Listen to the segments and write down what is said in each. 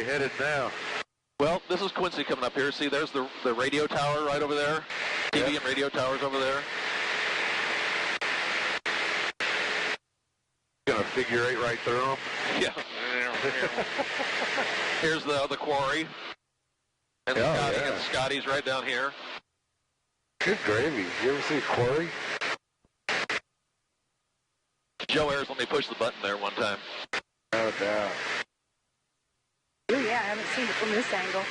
we headed now? Well, this is Quincy coming up here. See, there's the radio tower right over there. TV and radio towers over there. Gonna figure 8 right through them? Yeah. Here's the quarry. And Scotty's right down here. Good gravy. You ever see a quarry? Joe Ayers let me push the button there one time. No doubt. Oh, yeah, I haven't seen it from this angle.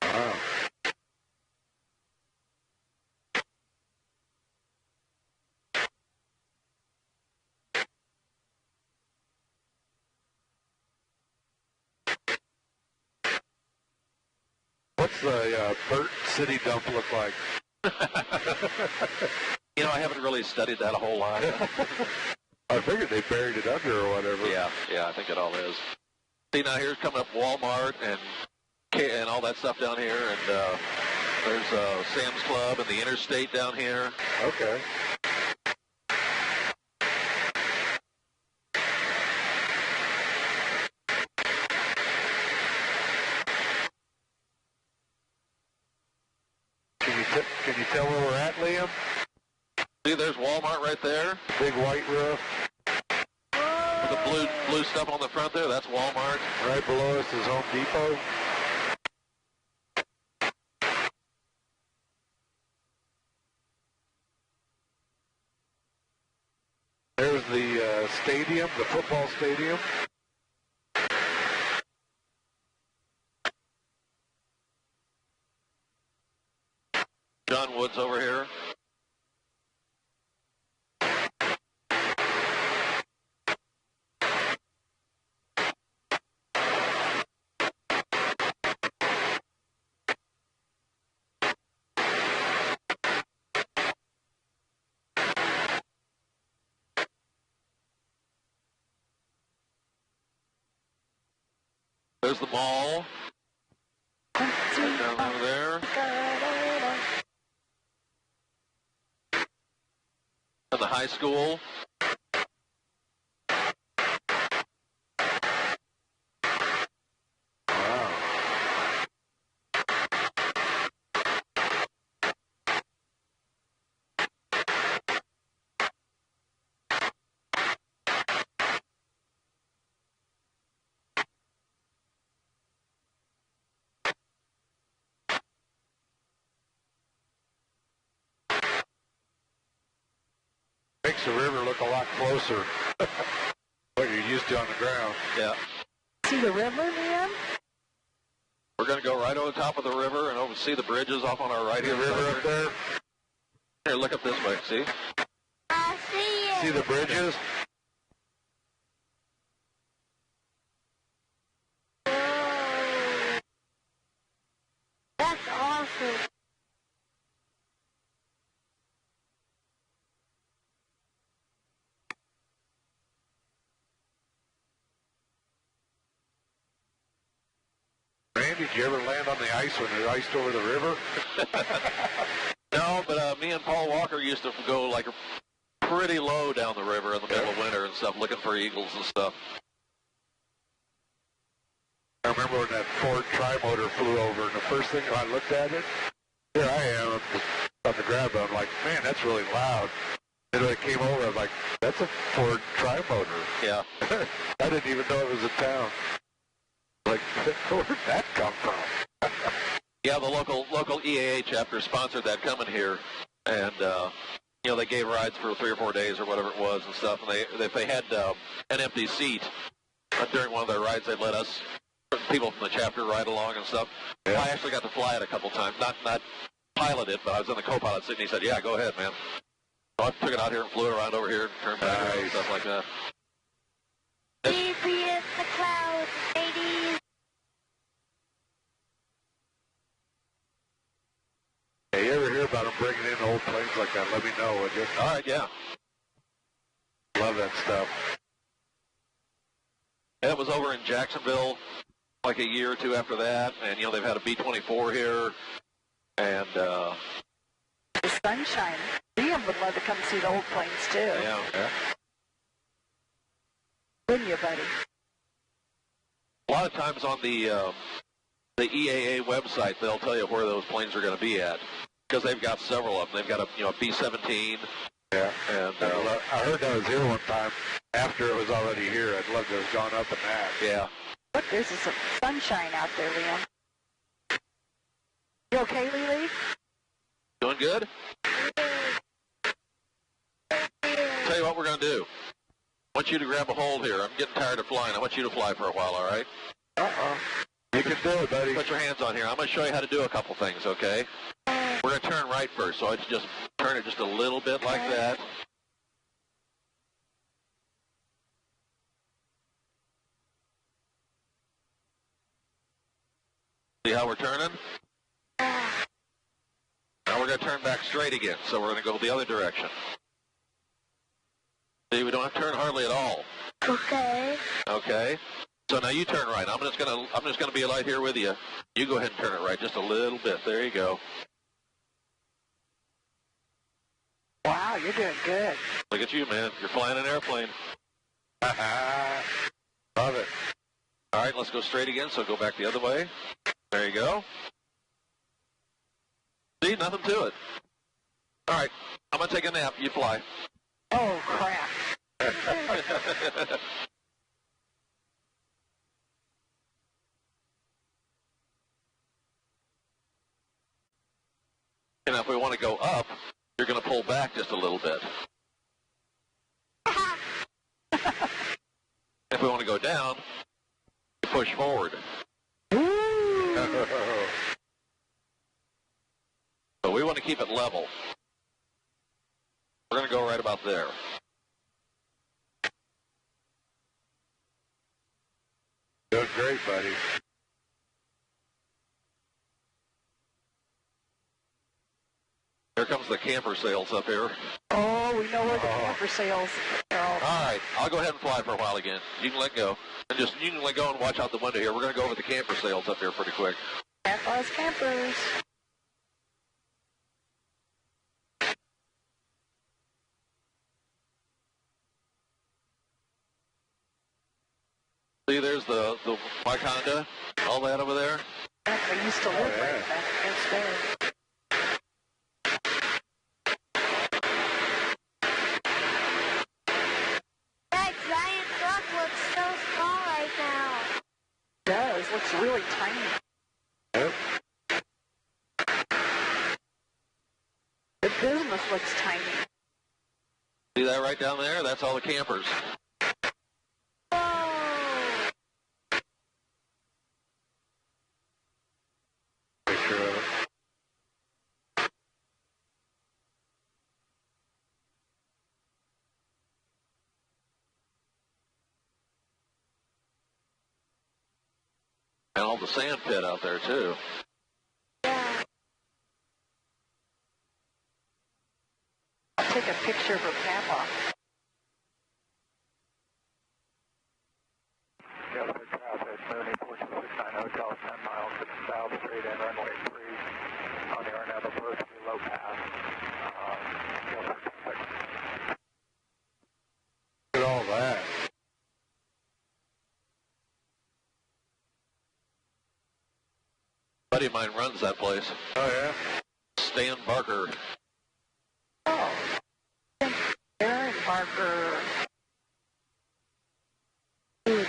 Wow. What's the Burt City dump look like? You know, I haven't really studied that a whole lot. I figured they buried it under or whatever. Yeah, I think it all is. See, now here's coming up Walmart and all that stuff down here, and there's Sam's Club and the interstate down here. Okay. Can you tell where we're at, Liam? See, there's Walmart right there. Big white roof. With the blue stuff on the front there, that's Walmart. Right below us is Home Depot. There's the stadium, the football stadium. John Woods over here. There's the mall. Right down over there. And the high school. Wow. Makes the river look a lot closer. What you're used to on the ground. Yeah. See the river, man? We're going to go right over the top of the river and over see the bridges off on our right See the river up there? Here, look up this way. See? I see it. See the bridges? Whoa. That's awesome. Randy, did you ever land on the ice when it iced over the river? No, but me and Paul Walker used to go like pretty low down the river in the middle of winter and stuff, looking for eagles and stuff. I remember when that Ford Tri-Motor flew over, and the first thing I looked at it, here I am on the ground, but I'm like, man, that's really loud. And when it came over, I'm like, that's a Ford Tri-Motor. Yeah. I didn't even know it was a town. Like, where'd that come from? Yeah, the local EAA chapter sponsored that coming here, and you know, they gave rides for 3 or 4 days or whatever it was and stuff. And if they had an empty seat during one of their rides, they'd let us people from the chapter ride along and stuff. Yeah. I actually got to fly it a couple times, not pilot it, but I was in the co-pilot seat, and he said, "Yeah, go ahead, man." So I took it out here and flew it around over here and turned back and stuff like that. Easy as the clouds, ladies. Hey, you ever hear about them bringing in old planes like that? Let me know, would you? All right, yeah. Love that stuff. And it was over in Jacksonville like a year or two after that, and you know they've had a B-24 here, and The sunshine. See Liam would love to come see the old planes, too. Yeah. Wouldn't you, buddy? A lot of times on the EAA website, they'll tell you where those planes are going to be at because they've got several of them. They've got a B-17. Yeah. And I heard that was here one time after it was already here. I'd love to have gone up in that. yeah. Look, there's some sunshine out there, Liam. You okay, Lily? Doing good? Tell you what we're going to do. I want you to grab a hold here. I'm getting tired of flying. I want you to fly for a while, all right? Uh-oh. You can do it, buddy. Put your hands on here. I'm going to show you how to do a couple things, okay? We're going to turn right first, so I just turn it just a little bit like that. See how we're turning? Now we're going to turn back straight again, so we're going to go the other direction. See, we don't have to turn hardly at all. Okay. Okay. So now you turn right. I'm just gonna be right here with you. You go ahead and turn it right just a little bit. There you go. Wow, you're doing good. Look at you, man. You're flying an airplane. Love it. All right, let's go straight again. So go back the other way. There you go. See, nothing to it. All right, I'm gonna take a nap. You fly. Oh, crap. And if we want to go up, you're going to pull back just a little bit. If we want to go down, you push forward. So we want to keep it level. We're going to go right about there. Doing great, buddy. Here comes the camper sails up here. Oh, we know where the camper sails are. All right, I'll go ahead and fly for a while again. You can let go. And you can let go and watch out the window here. We're going to go over the camper sails up here pretty quick. Grandpa's campers. See, there's the Mike Honda, all that over there. They used to live right back against there. That giant truck looks so small right now. It does. Looks really tiny. Yep. The business looks tiny. See that right down there? That's all the campers. Whoa. Picture of it. And all the sand pit out there, too. Yeah. I'll take a picture of her Papa. Delta traffic, Mooney, 4669 Hotel, 10 miles to the south, straight in, runway 3, on the RNAV approach to low pass. Delta traffic. Look at all that. A buddy of mine runs that place. Oh, yeah? Stan Barker. Oh. Aaron Barker. Dude,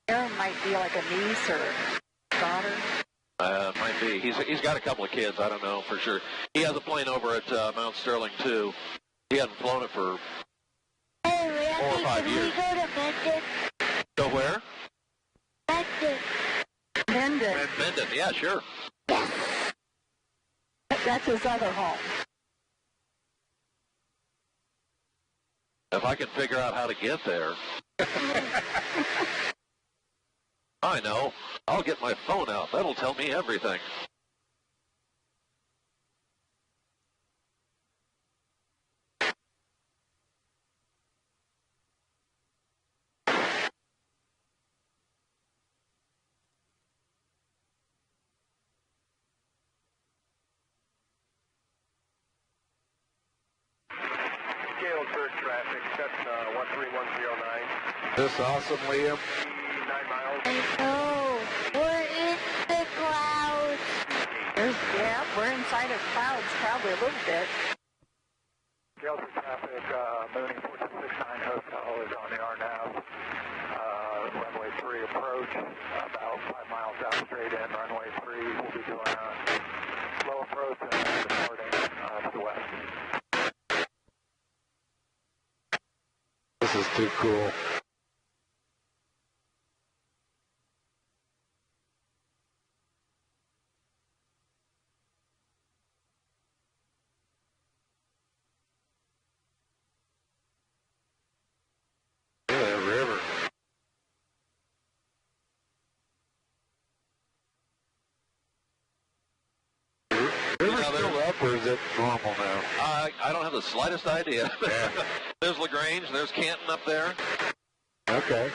Aaron might be like a niece or daughter. Might be. He's got a couple of kids. I don't know for sure. He has a plane over at Mount Sterling, too. He hadn't flown it for Hey, 4 or 5 years. Can we go to Mendon? Go where? Mendon. Mendon. Mendon. Yeah, sure. That's his other home. If I can figure out how to get there. I know. I'll get my phone out. That'll tell me everything. Galesburg traffic, that's 13109. This awesome, Liam. 9 miles. Oh, we're in the clouds. Yeah, we're inside of clouds probably a little bit. Galesburg traffic, moving 4669 Hotel is on the RNAV. Runway 3 approach, about 5 miles out straight in. Runway 3 will be doing a slow approach and departing to the west. This is too cool. Look at that river. River still up, or is it normal now? I don't have the slightest idea. Yeah. There's LaGrange, there's Canton up there. Okay.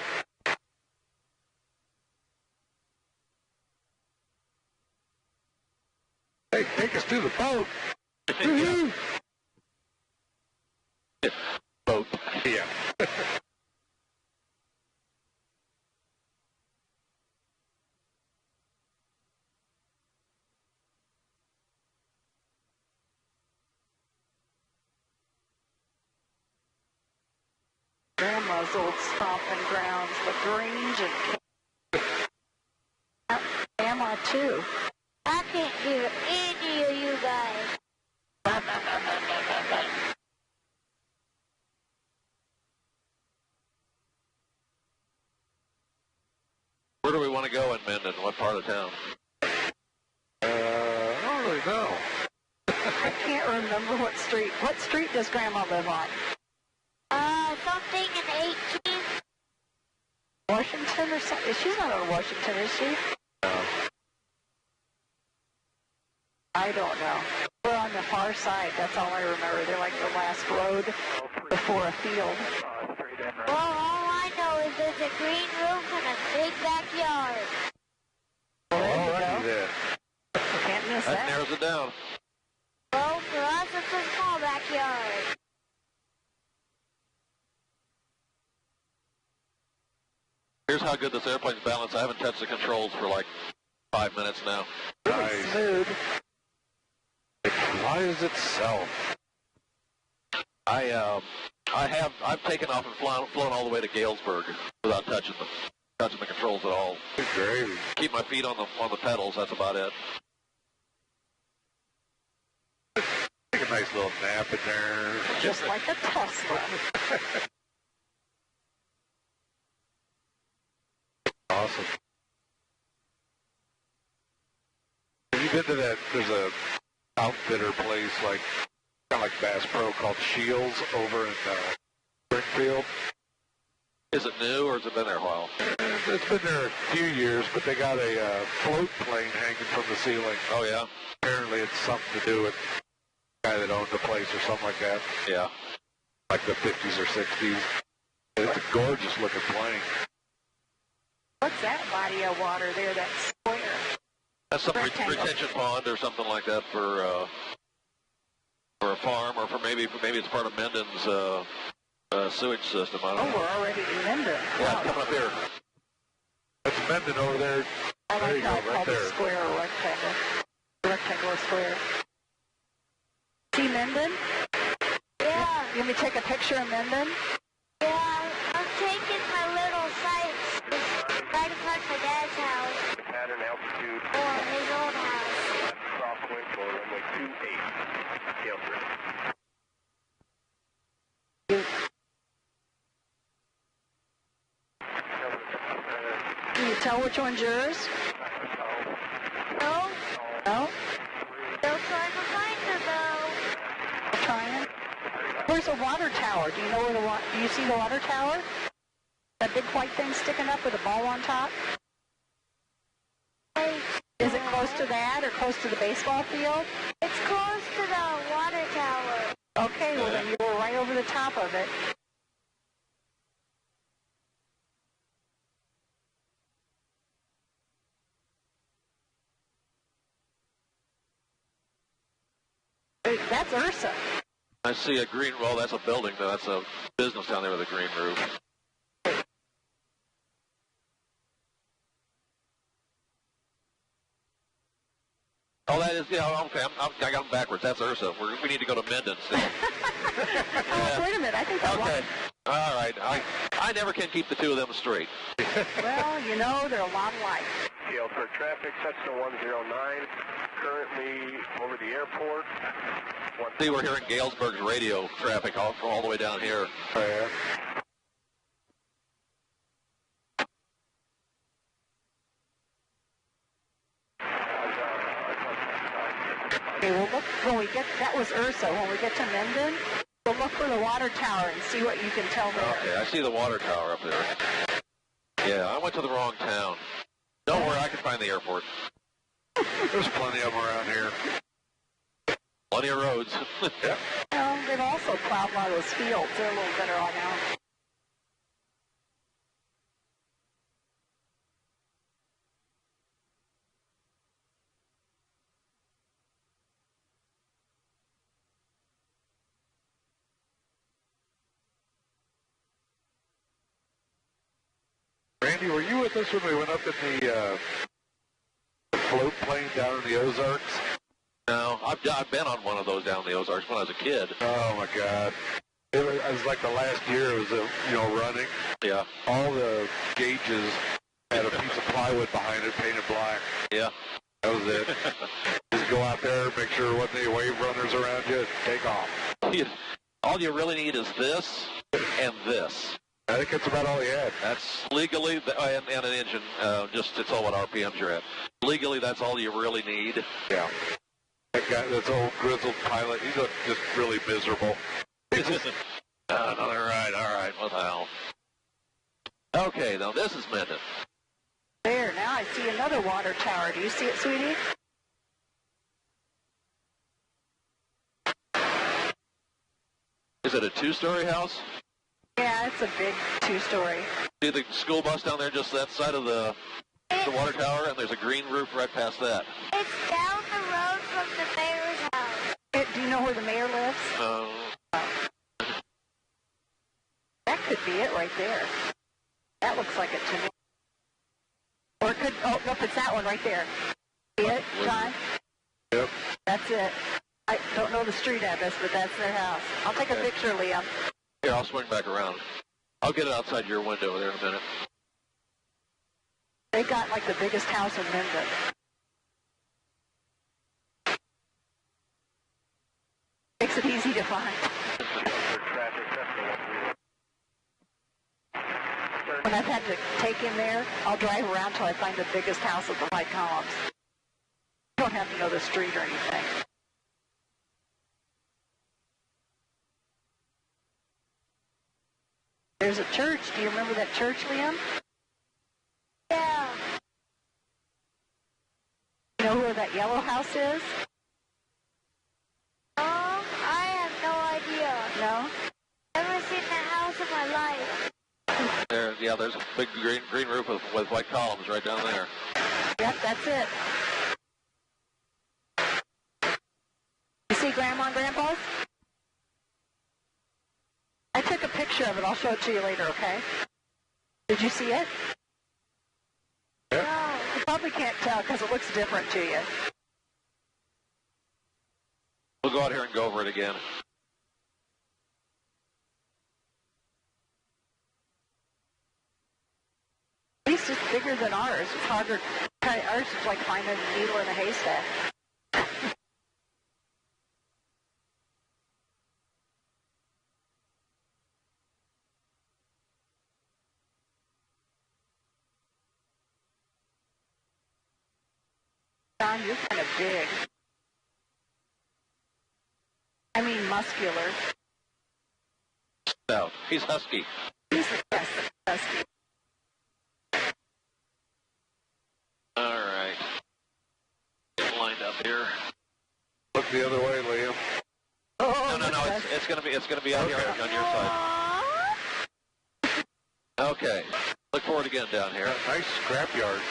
Hey, take us to the boat. Woo-hoo. Boat. Yeah. Grandma's old stomping grounds, LaGrange and Grandma too. I can't hear any of you guys. Where do we want to go in Minden? What part of town? I don't really know. I can't remember what street. What street does Grandma live on? Something in 18. Washington or something? She's not on Washington, is she? I don't know. We're on the far side. That's all I remember. They're like the last road before a field. Well, all I know is there's a green roof and a big backyard. Well, there you Alrighty go. then. Can't miss That that. narrows it down. Well, for us, it's a small backyard. Here's how good this airplane's balanced. I haven't touched the controls for like 5 minutes now. Really Nice. smooth. It flies itself. I've taken off and flown all the way to Galesburg without touching the controls at all. Good gravy. Keep my feet on the pedals. That's about it. Take a nice little nap in there. Just like a Tesla. Awesome. Have you been to that? There's a outfitter place like kind of like Bass Pro called Shields over in Springfield. Is it new or has it been there a while? It's been there a few years, but they got a float plane hanging from the ceiling. Oh yeah, Apparently, it's something to do with the guy that owned the place or something like that, yeah. like the 50s or 60s. It's a gorgeous looking plane. What's that body of water there, that square? That's some Rectangle. retention pond or something like that for a farm, or for maybe it's part of Minden's sewage system. I don't Oh, know. we're already in Minden. Yeah, it's coming up here. That's Mendon over there. I There you like go, that right called the there. square or rectangle. Rectangle or square. See Minden? Yeah, You want me to take a picture of Minden? yeah, I'm taking my little sights right in front of my dad's house Pattern altitude, or his own house. crosswind for runway 28, Galesburg. Can you tell which one's yours? No, No? still trying to find her though. Trying. Where's the water tower? Do you know where do you see the water tower? That big white thing sticking up with a ball on top? Is it close to that or close to the baseball field? It's close to the water tower. Okay, well then you were right over the top of it. Hey, that's Ursa. I see a green, well, that's a building, though. That's a business down there with a green roof. Oh, that is, yeah, okay, I got them backwards. That's Ursa. We need to go to Minden. Oh, wait a minute. I think that Okay. All right. I never can keep the two of them straight. Well, you know, they're a lot alike. Galesburg traffic, Cessna 109, currently over the airport. See, we're hearing Galesburg's radio traffic all the way down here. Oh, yeah. Okay, we'll look when we get, that was Ursa. When we get to Minden, we'll look for the water tower and see what you can tell there. Okay, I see the water tower up there. Yeah, I went to the wrong town. Don't worry, I can find the airport. There's plenty of them around here. Plenty of roads. Yep. Well, they've also plowed a lot of those fields. They're a little better on now. Randy, were you with us when we went up in the float plane down in the Ozarks? No, I've been on one of those down in the Ozarks when I was a kid. Oh my God! It was like the last year. It was running. Yeah. All the gauges had a piece of plywood behind it, painted black. Yeah. That was it. Just go out there, make sure there wasn't any wave runners around you, and take off. All you really need is this and this. I think that's about all he had. That's legally, and an engine, it's all what RPMs you're at. Legally, that's all you really need. Yeah. That guy, this old grizzled pilot, he's just really miserable. All right, what the hell? Okay, now this is Minden. There, now I see another water tower. Do you see it, sweetie? Is it a two-story house? Yeah, it's a big two-story. See the school bus down there just that side of the water tower, and there's a green roof right past that. It's down the road from the mayor's house. Do you know where the mayor lives? That could be it right there. That looks like it to me. Or it could, oh, nope, it's that one right there. See it, John? Yep. That's it. I don't know the street address, but that's their house. I'll take a picture, Liam. Here, I'll swing back around. I'll get it outside your window there in a minute. They got like the biggest house in Minden. Makes it easy to find. When I've had to take him there, I'll drive around till I find the biggest house with the white columns. You don't have to know the street or anything. There's a church. Do you remember that church, Liam? Yeah. You know where that yellow house is? I have no idea. No? Never seen that house in my life. There's a big green roof with white columns right down there. Yep, that's it. You see Grandma and Grandpa's? I took a picture of it. I'll show it to you later, okay? Did you see it? No. You probably can't tell because it looks different to you. We'll go out here and go over it again. At least it's bigger than ours. It's harder. Ours is like finding a needle in a haystack. John, you're kind of big. I mean muscular. No, he's husky. He's husky. All right. Get lined up here. Look the other way, Liam. Oh, No. It's gonna be out here on your side. Okay. Look for it again down here. Nice scrapyard.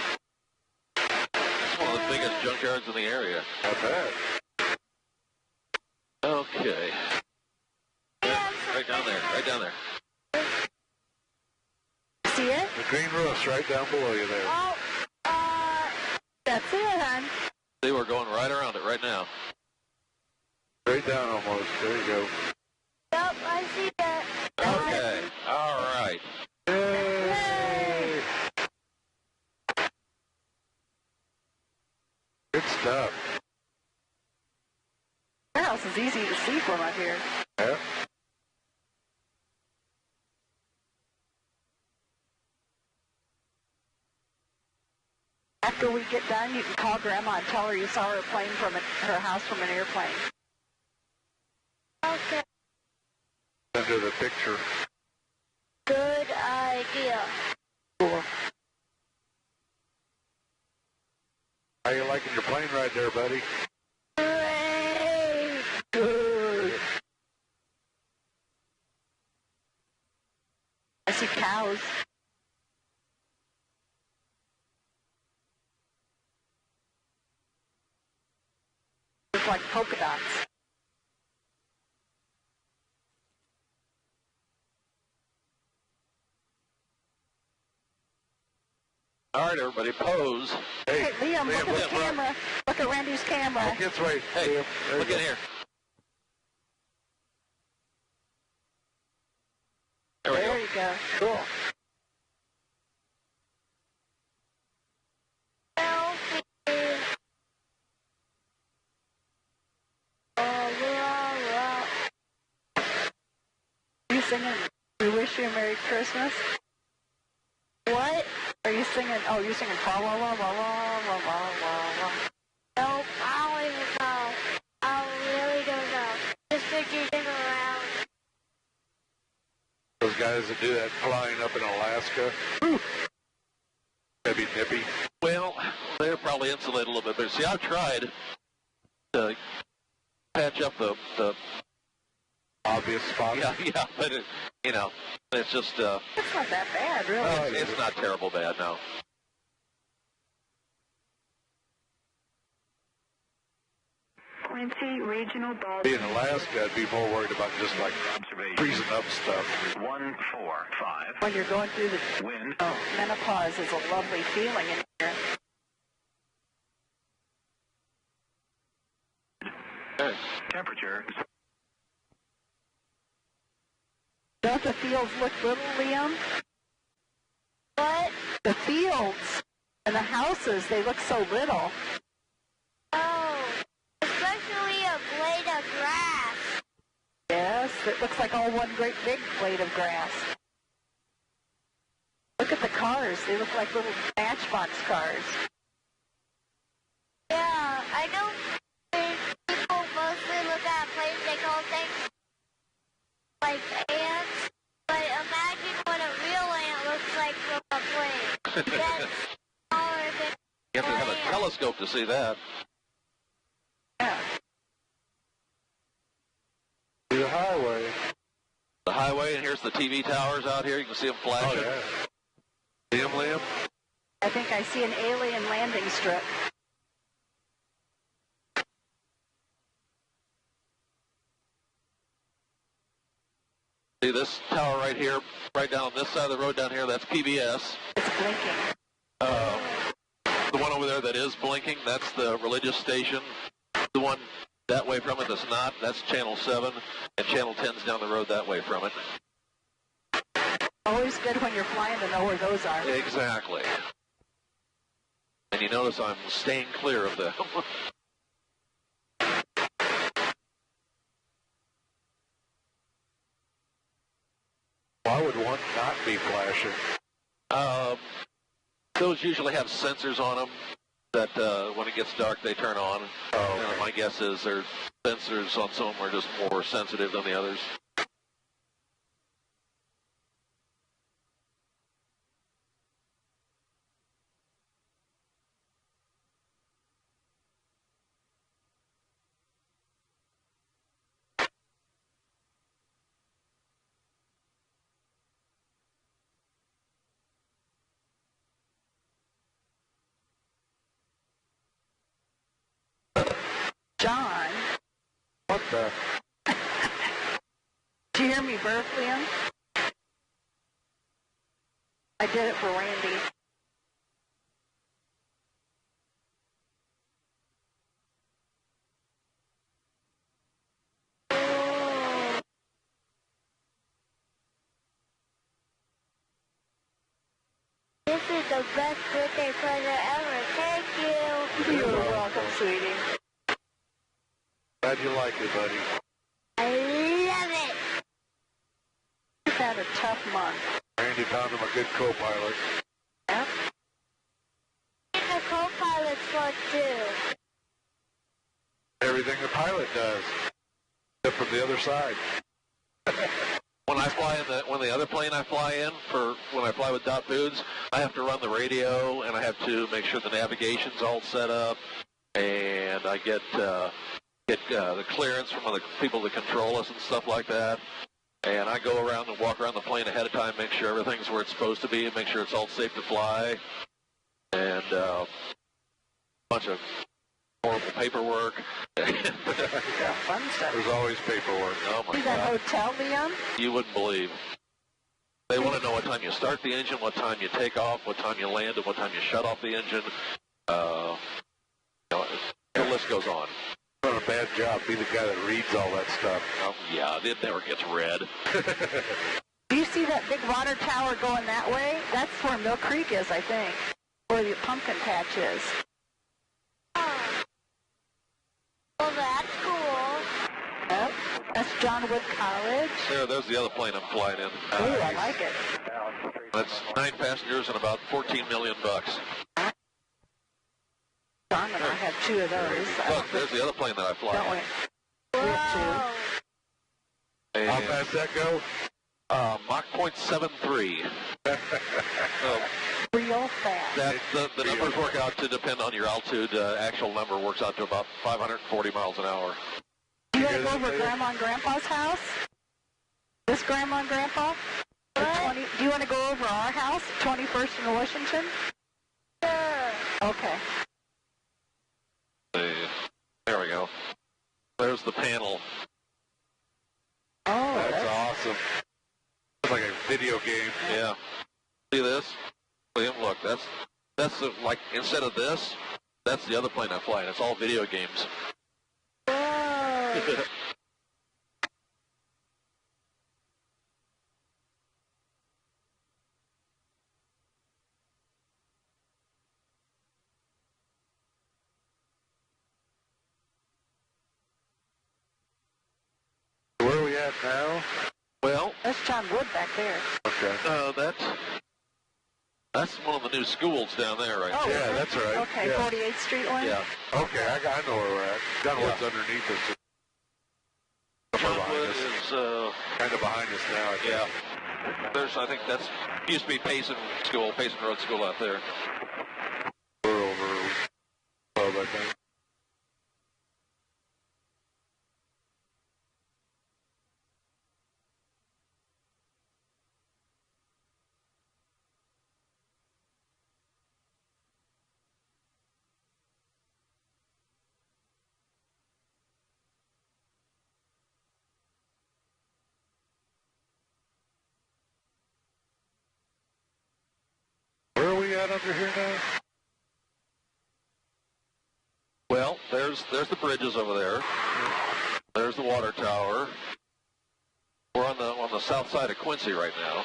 It's one of the biggest junkyards in the area. I bet. Okay. right down there, right down there. See it? The green roof's right down below you there. Oh, That's it, hon. See, we're going right around it right now. Right down almost. There you go. yep, I see it. Okay, all right. Yay! Good stuff. Your house is easy to see from up here. Yeah. After we get done, you can call Grandma and tell her you saw her plane from her house from an airplane. Okay, Under the picture. good idea. Cool. How you liking your plane ride there, buddy? Great. Good. I see cows. It's like polka dots. All right, everybody, pose. Hey, Liam, look at the Liam, camera. Look at Randy's camera. Look its way. Hey, Liam. There look you in go. here. There we go. There you go. Cool. Selfie. Oh, blah, Are you singing We Wish You a Merry Christmas? blah. What? Are you singing, oh, you're singing fa la la la la la la la. Nope, I don't even know. I really don't know. Just pictures him around. Those guys that do that flying up in Alaska. That'd be nippy. Well, they're probably insulated a little bit better. See, I've tried to patch up the Obvious spot. yeah, but it, you know, it's just, It's not that bad, really. Oh, it's not terrible bad, no. Quincy Regional Ball. Being in Alaska, I'd be more worried about just like freezing up stuff. 145. When you're going through the Wind menopause is a lovely feeling in here. Okay. temperature Don't the fields look little, Liam? What? The fields and the houses, they look so little. Oh, especially a blade of grass. Yes, it looks like all one great big blade of grass. Look at the cars. They look like little matchbox cars. Yeah, I know people mostly look at planes, they call things like ants, but imagine what a real ant looks like from a plane. That's smaller than You have to have an a ant. telescope to see that. Yeah. To the highway. The highway, and here's the TV towers out here. You can see them Oh, flashing. yeah. See him, Liam? I think I see an alien landing strip. See this tower right here, right down this side of the road down here, that's PBS. It's blinking. The one over there that is blinking, that's the religious station. The one that way from it that's not, that's Channel 7, and Channel 10's down the road that way from it. Always good when you're flying to know where those are. Exactly. And you notice I'm staying clear of them. Why would one not be flashing? Those usually have sensors on them that when it gets dark they turn on. Oh, okay. My guess is their sensors on some of them are just more sensitive than the others. John, What the? do you hear hear me burp, Liam? I did it for Randy. This is the best birthday present ever. Thank you. You're welcome, sweetie. Glad you like it, buddy. I love it. You've had a tough month. Randy found him a good co-pilot. Yep. And the co-pilot's fun too. Everything the pilot does, except from the other side. When I fly in when the other plane I fly in when I fly with Dot Foods, I have to run the radio and I have to make sure the navigation's all set up, and I get the clearance from the people that control us and stuff like that. And I go around and walk around the plane ahead of time, make sure everything's where it's supposed to be, and make sure it's all safe to fly. And a bunch of horrible paperwork. Yeah, fun stuff. There's always paperwork. Oh my See that God. hotel, Leon? You wouldn't believe. They want to know what time you start the engine, what time you take off, what time you land, and what time you shut off the engine. The list goes on. You're doing a bad job. Be the guy that reads all that stuff. Oh, yeah, it never gets read. Do you see that big water tower going that way? That's where Mill Creek is, I think. Where the pumpkin patch is. Oh. Well, that's cool. Yep. That's John Wood College. There's the other plane I'm flying in. Ooh, I like it. That's 9 passengers and about $14 million. John and I have 2 of those. Look, there's the other plane that I fly Don't we? in. We have And, How fast that go? Mach 0.73. So 2. Real fast. the numbers work out to depend on your altitude. Actual number works out to about 540 miles an hour. Do you want to go over Grandma and Grandpa's house? This Grandma and Grandpa? Do you want to go over our house, 21st and Washington? Sure. Okay. There we go. There's the panel. Oh, That's awesome. It's like a video game. Yeah. See this? Liam, look, that's like, instead of this, that's the other plane I fly in. It's all video games. Whoa. Where are we at now? Well, that's John Wood back there. Okay. That's one of the new schools down there right Oh, there. Yeah, that's right. Okay, Yeah. 48th Street one? Yeah. Okay, I know where we're at. Dunwood's underneath us. Somewhere behind John us. Wood is, Kind of behind us now, I think. yeah. I think that's, used to be Payson Road School out there. We're over above, I think. Where are we at under here now? Well, there's the bridges over there. There's the water tower. We're on the south side of Quincy right now.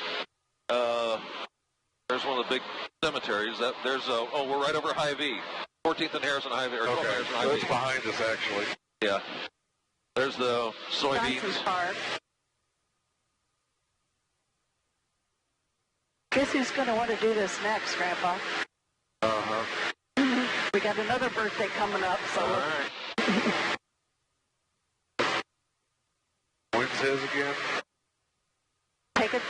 There's one of the big cemeteries. We're right over Hy-Vee. 14th and Harrison Hy-Vee, or 12th and Okay, Harrison so Hy-Vee. it's behind us, actually. Yeah. There's the Johnson's soybeans. Park. Guess who's going to want to do this next, Grandpa? Uh-huh. We got another birthday coming up, so All right. When's his again? take it.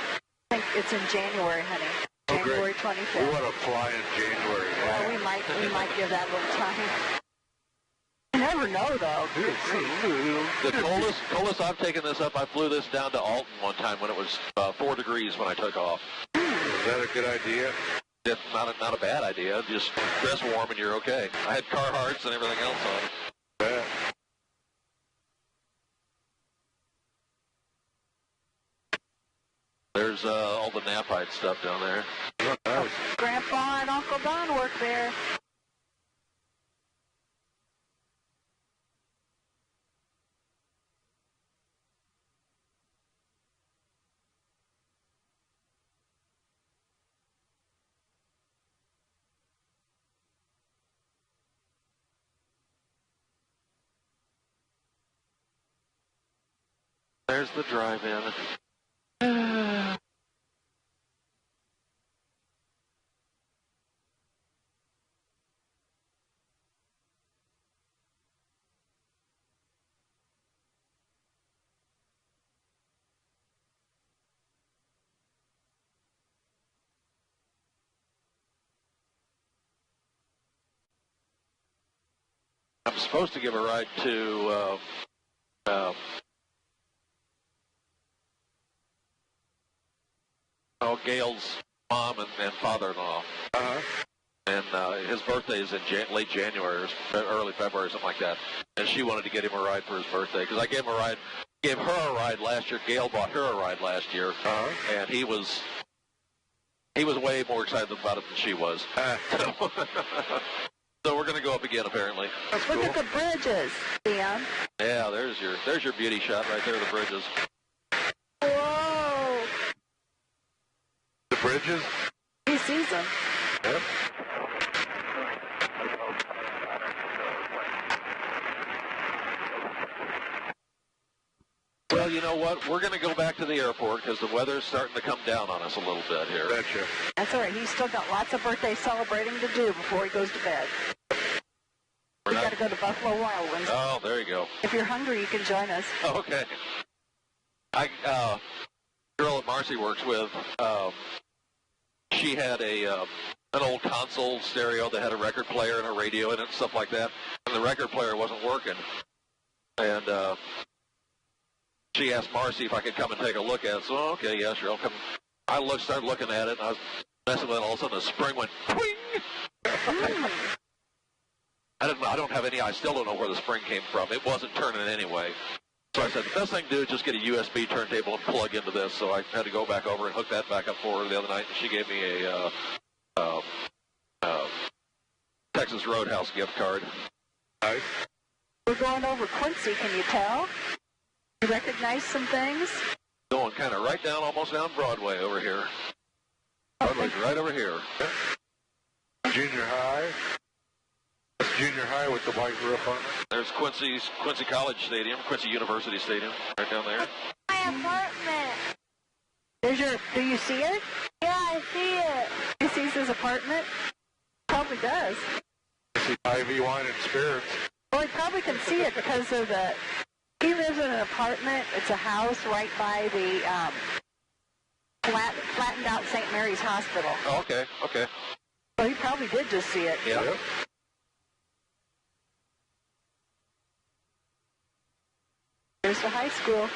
I think it's in January, honey. Oh, great. January We 25th. want to fly in January. Well, we might give that a little time. You never know, though. The coldest I've taken this up, I flew this down to Alton one time when it was 4 degrees when I took off. Is that a good idea? It's not a bad idea. Just dress warm and you're okay. I had Carhartts and everything else on. Yeah. there's all the Napite stuff down there. Nice. Grandpa and Uncle Don work there. There's the drive-in. I'm supposed to give a ride to Gail's mom and father-in-law. Uh-huh. And his birthday is in late January or early February, something like that. And she wanted to get him a ride for his birthday because I gave her a ride last year. Gail bought her a ride last year, and he was way more excited about it than she was. So we're going to go up again, apparently. Let's look at the bridges, Leon. Yeah, there's your beauty shot right there, the bridges. Whoa! The bridges? He sees them. Yep. Well, you know what? We're going to go back to the airport because the weather's starting to come down on us a little bit here. Betcha. That's all right. He's still got lots of birthday celebrating to do before he goes to bed. We got to go to Buffalo Wild Wings. Oh, there you go. If you're hungry, you can join us. Okay. Girl that Marcy works with, she had an old console stereo that had a record player and a radio in it and stuff like that, and the record player wasn't working. And she asked Marcy if I could come and take a look at it. So, okay, yeah, sure, I'll come. I started looking at it, and I was messing with it. All of a sudden, the spring went, twing! I don't have any, I still don't know where the spring came from. It wasn't turning anyway. So I said, the best thing to do is just get a USB turntable and plug into this. So I had to go back over and hook that back up for her the other night, and she gave me a Texas Roadhouse gift card. Nice. We're going over Quincy, can you tell? You recognize some things? Going kind of right down, almost down Broadway over here. Broadway's right over here. Junior high. That's junior high with the white roof on it. There's Quincy College Stadium, Quincy University Stadium, right down there. My apartment. Do you see it? Yeah, I see it. He sees his apartment? Probably does. See Ivy Wine and Spirits. Well, he probably can see it because of he lives in an apartment. It's a house right by the flattened out St. Mary's Hospital. Oh, okay. So he probably did just see it. Yeah. Yep. There's the high school.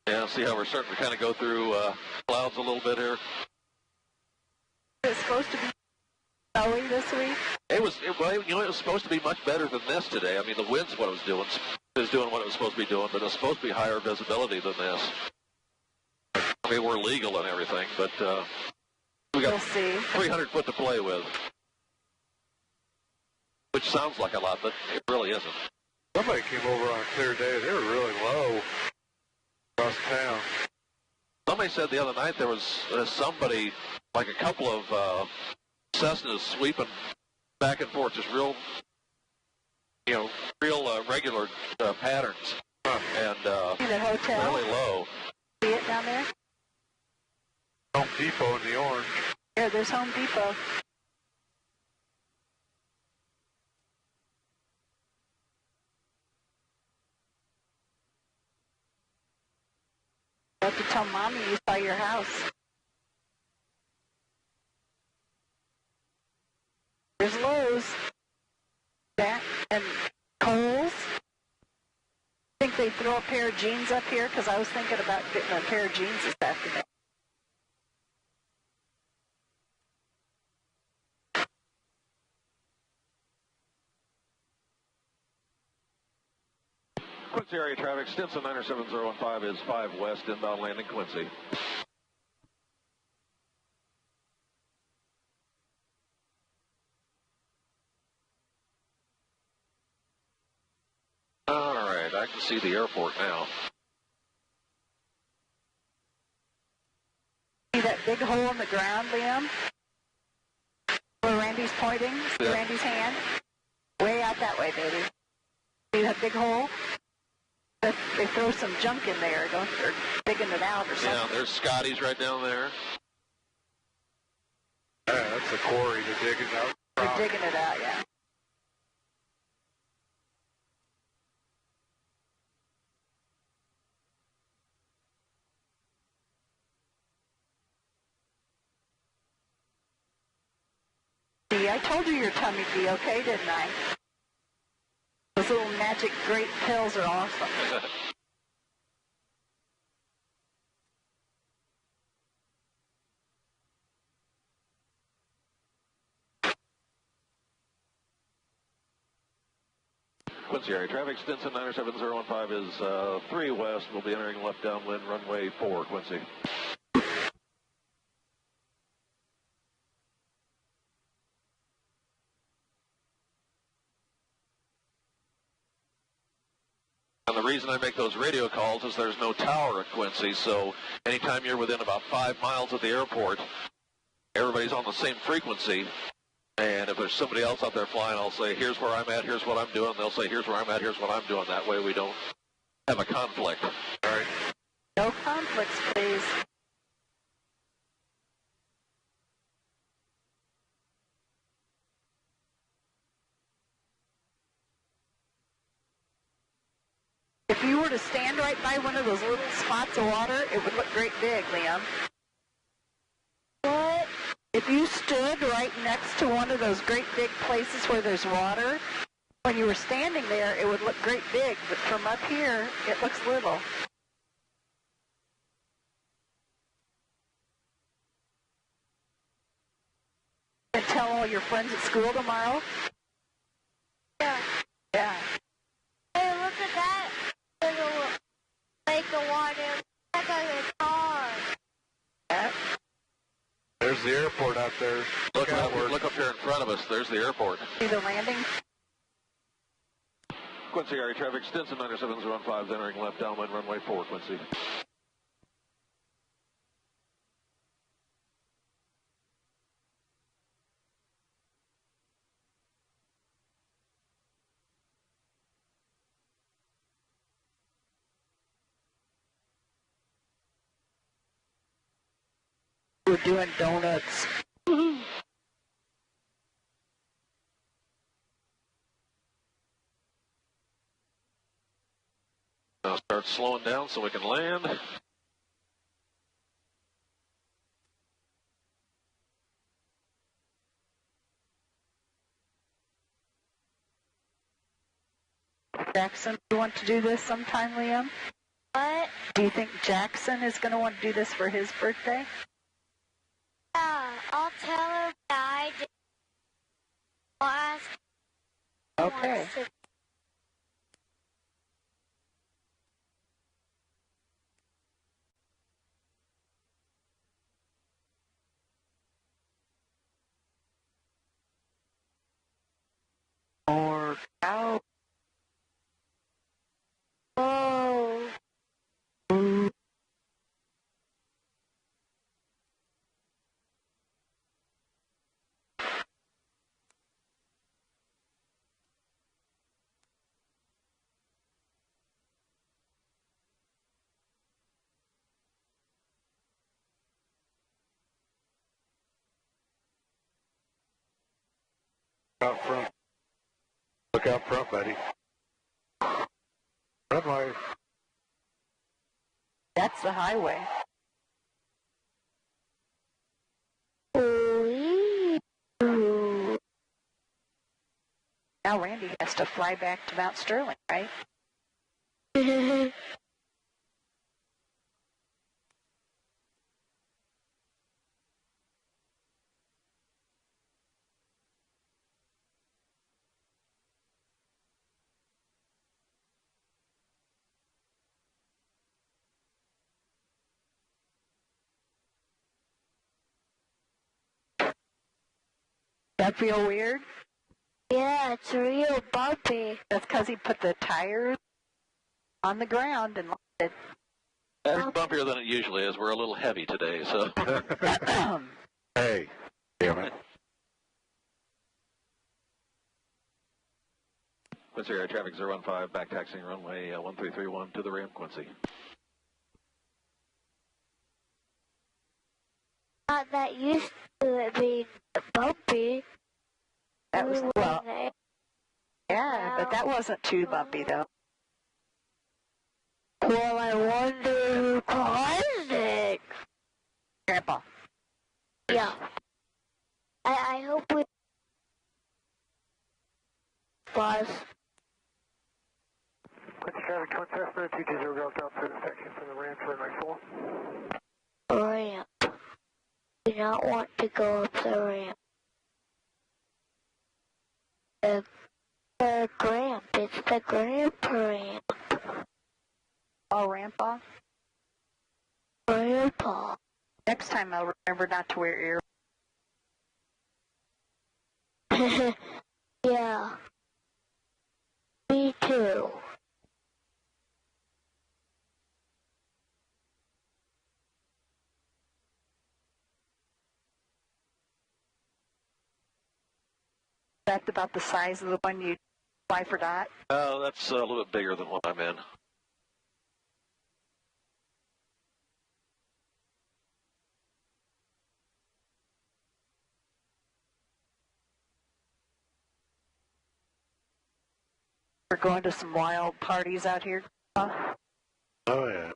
Yeah, see how we're starting to kind of go through clouds a little bit here. It's supposed to be snowy this week. It was supposed to be much better than this today. I mean, the wind's what it was doing. It was doing what it was supposed to be doing, but it's supposed to be higher visibility than this. I mean, we're legal and everything, but we got We'll see. 300 foot to play with, which sounds like a lot, but it really isn't. Somebody came over on a clear day. They were really low across town. Somebody said the other night there was somebody, like a couple of Cessnas sweeping back and forth, just real regular patterns, and See that hotel? really low. See it down there? Home Depot in the orange. There's Home Depot. You have to tell Mommy you saw your house. There's Lowe's. That and Kohl's. Think they'd throw a pair of jeans up here? Because I was thinking about getting a pair of jeans this afternoon. Quincy area traffic, Stinson 97015 is 5 west, inbound landing Quincy. All right, I can see the airport now. See that big hole in the ground, Liam? Where Randy's pointing? See Yeah. Randy's hand? Way out that way, baby. See that big hole? They throw some junk in there, don't they? Or digging it out or something. Yeah, there's Scotty's right down there. Yeah, that's a quarry to dig it out. They're digging it out, yeah. See, I told you your tummy'd be okay, didn't I? Those little magic great pills are awesome. Quincy area traffic, Stinson 97015 is 3 west. We'll be entering left downwind runway 4, Quincy. And the reason I make those radio calls is there's no tower at Quincy, so anytime you're within about 5 miles of the airport, everybody's on the same frequency. And if there's somebody else out there flying, I'll say, here's where I'm at, here's what I'm doing. They'll say, here's where I'm at, here's what I'm doing. That way we don't have a conflict. All right. No conflicts, please. If you were to stand right by one of those little spots of water, it would look great big, Liam. What? If you stood right next to one of those great big places where there's water, when you were standing there, it would look great big, but from up here, it looks little. And tell all your friends at school tomorrow? Yeah. Yeah. Hey, look at that little lake of water. It's like a car. Yeah. There's the airport out there. Look outward. up here in front of us. There's the airport. See the landing? Quincy area traffic, Stinson 97015 is entering left downwind runway 4, Quincy. We're doing donuts. Now start slowing down so we can land. Jackson, do you want to do this sometime, Liam? What? Do you think Jackson is going to want to do this for his birthday? Yeah, I'll tell him that I did. I'll ask him if he Okay. wants to. Or cow. Oh. Out front. Look out front, buddy. Runway. That's the highway. Now Randy has to fly back to Mount Sterling, right? That feel weird? Yeah, it's real bumpy. That's because he put the tires on the ground and landed. It's bumpier than it usually is. We're a little heavy today, so. Hey, damn it. Quincy Air Traffic 015, back taxiing runway 1331 to the ramp, Quincy. Not that used to it being bumpy. That was, well, Wow. yeah, but that wasn't too bumpy, though. Well, I wonder who caused it. Grandpa. Yeah. I hope we bus. Quincy traffic, Twin Cessna, 220 Delta up through the section for the ramp, runway 4. Ramp. Do not want to go up the ramp. The ramp. It's the grandpa ramp. Oh, Grandpa? Grandpa. Next time I'll remember not to wear ear. Yeah. Me too. That's about the size of the one you fly for Dot. Oh, that's a little bit bigger than what I'm in. We're going to some wild parties out here. Oh, yeah.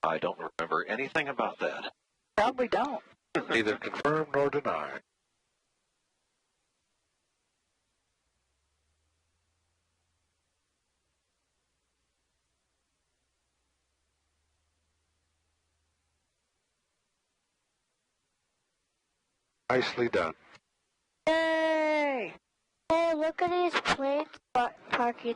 I don't remember anything about that. Probably don't. Neither confirmed nor denied. Nicely done. Yay! Hey, look at these planes parking